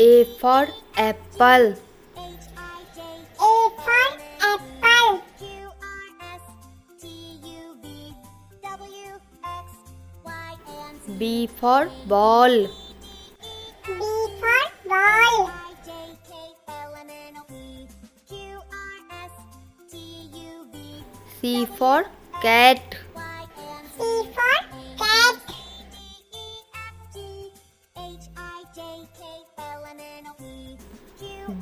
A for apple. A for apple. B for ball. B for ball. C for cat. C for cat.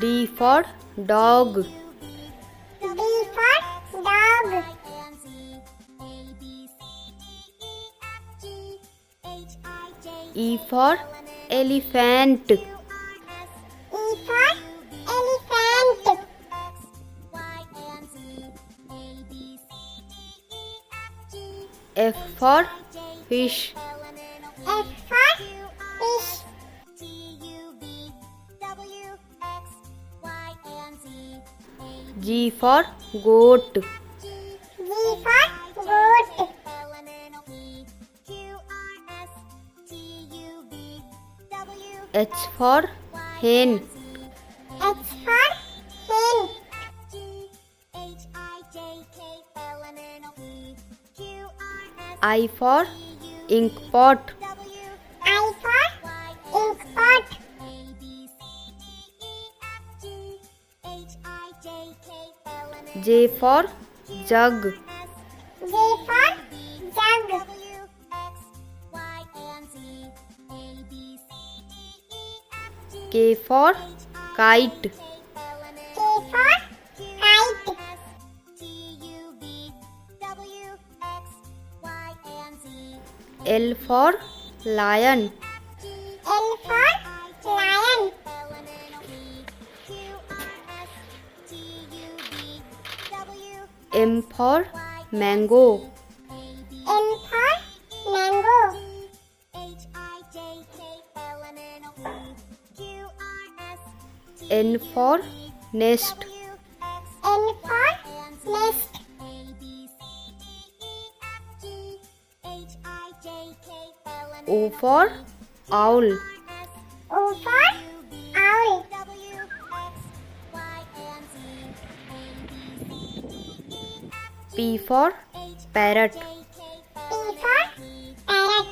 D for dog. D for dog. E for elephant. E for elephant. F for fish. F for fish. G for goat. G for goat. H for hen. H for hen. I for ink pot. I for ink pot. J for jug. J for jug. K for kite. K for kite. L for lion. L for lion. M for mango. M for mango. N for nest. N for nest. O for owl. O for owl. P for parrot. P for parrot.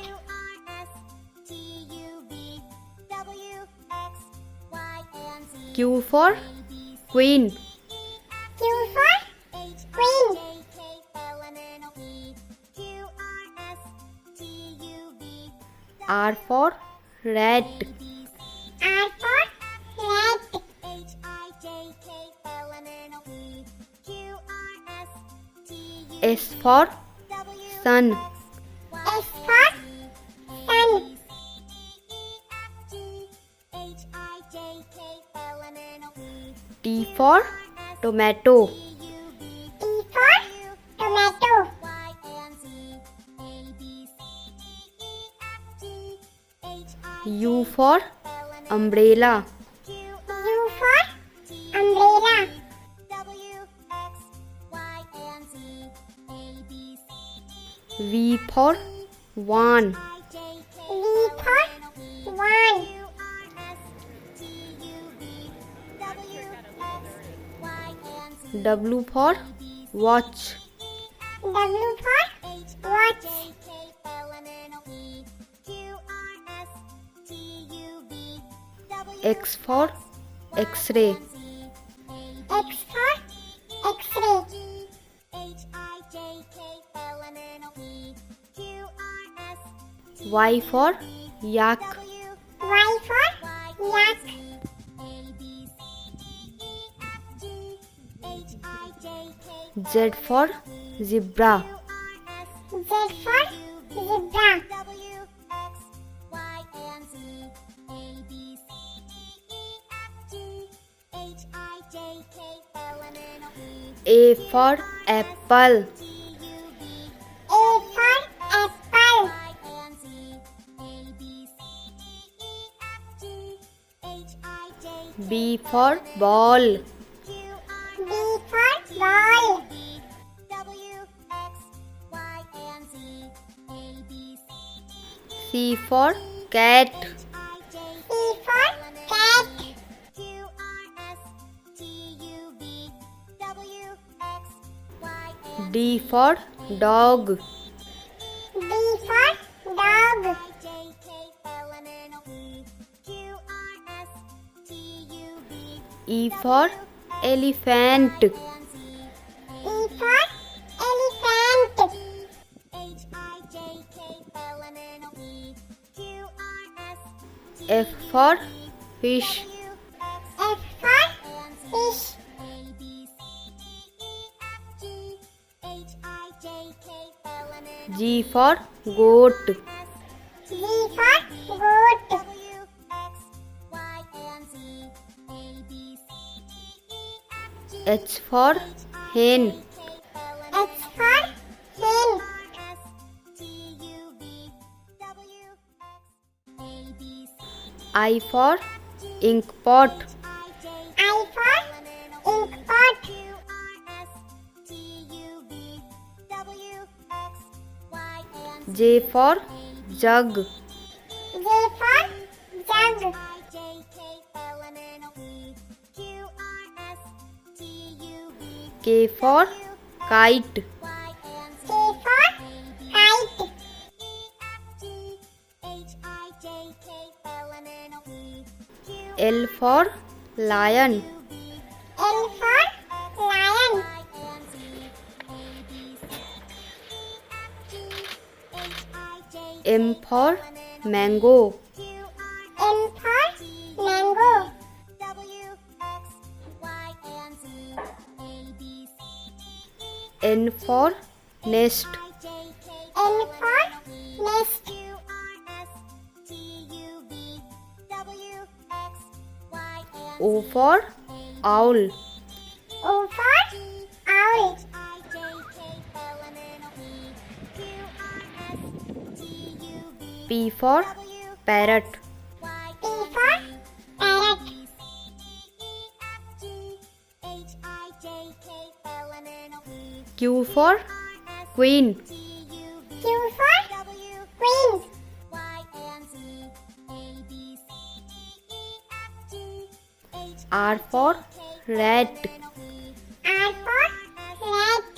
Q for queen. Q for queen. R for rat. R for rat. S for sun. S for sun. T for tomato. T for tomato. U for umbrella. U for umbrella. V for van. V for van. W for watch. W for watch. X for X-ray. X for X-ray. Y for yak. Y for yak. Z for zebra. Z for zebra. A for apple. A for apple. B for ball. B for ball. C for cat. C for cat. D for dog. D for dog. E for elephant. E for elephant. F for fish. F for fish. G for goat. G for goat. H for hen. H for hen. I for ink pot. I for ink pot. J for jug. J for jug. K for kite. K for kite. L for lion. L for lion. M for mango. M for mango. N for nest. N for nest. O for owl. O for owl. P for parrot. P for parrot. Q for queen. Q for queen. R for rat. R for rat.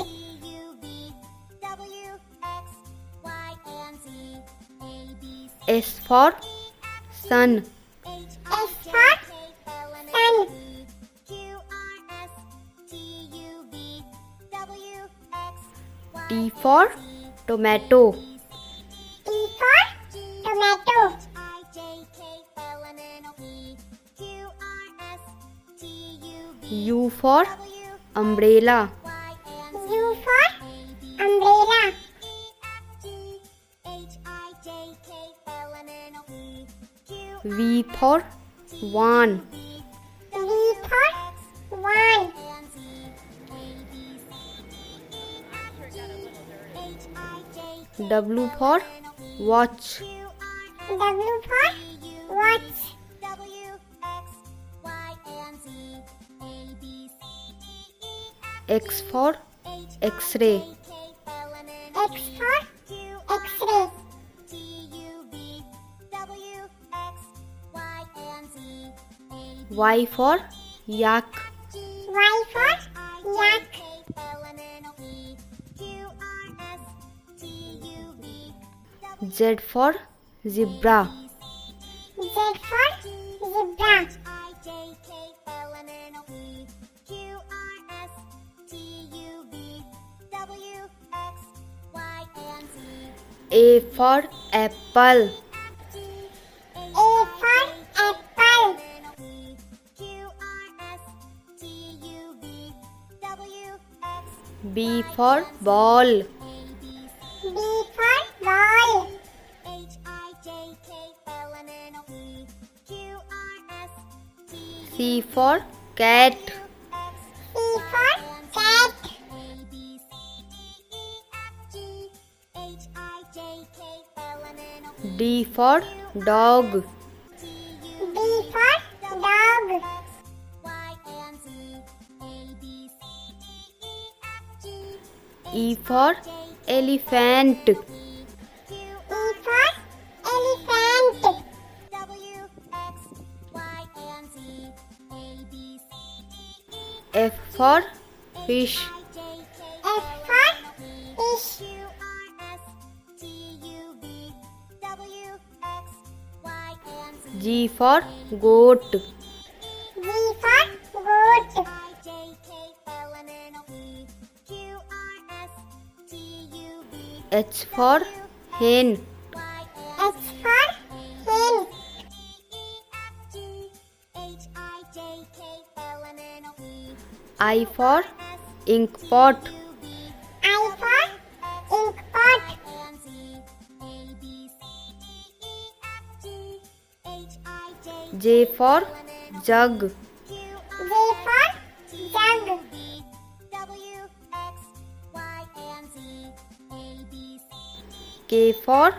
S for sun. S for sun. T for tomato. T for tomato. U for umbrella. U for umbrella. V for van. V for van. W for watch. W for watch. X for X-ray. X for X-ray. Y for yak. Y for yak. Z for zebra. Z for zebra. A for apple. A for apple. B for ball. B for ball. C for cat. C for cat. D for dog. D for dog. E for elephant. E for elephant. F for fish. F for G for goat. G for goat. H for hen. H for hen. I for ink pot. I for ink pot. J for jug. J for jug. K for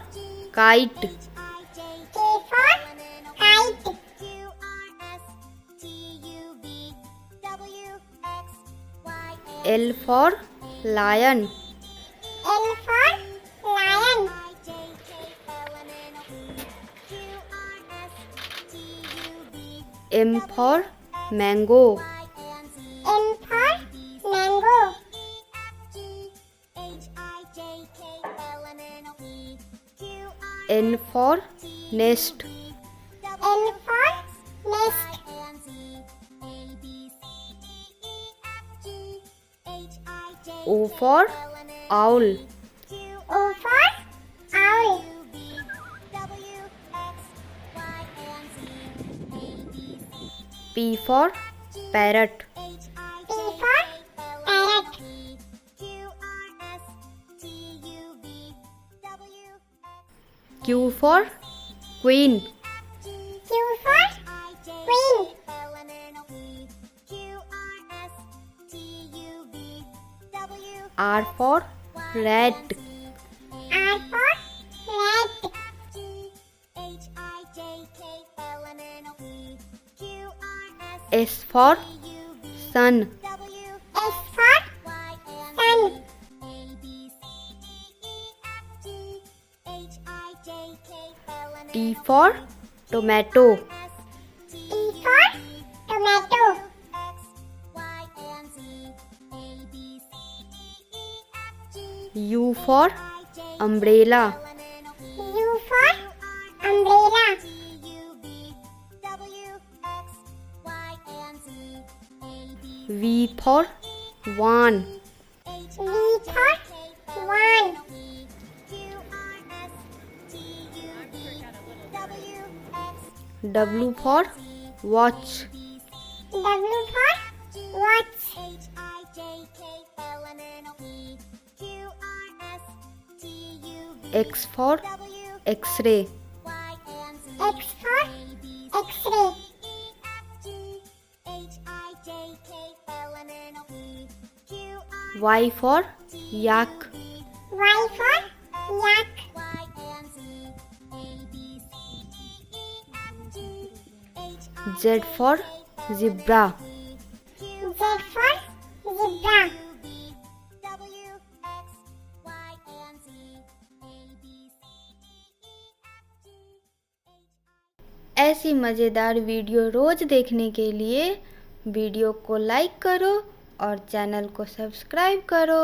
kite. K for kite. L for lion. L for lion. M for mango. M for mango. N for nest. N for nest. O for owl. O for owl. P for parrot. P for parrot. Q for queen. Q for queen. R for rat. R for rat. S for sun. S for sun. T for tomato. T for tomato. U for umbrella. U for umbrella. V for van. V for van. W for watch. W for watch. X for X-ray. X for X-ray. Y for yak. Y for yak. Z for zebra. Z for zebra. ऐसी मज़ेदार video रोज़ देखने के लिए video को like करो और channel को subscribe करो।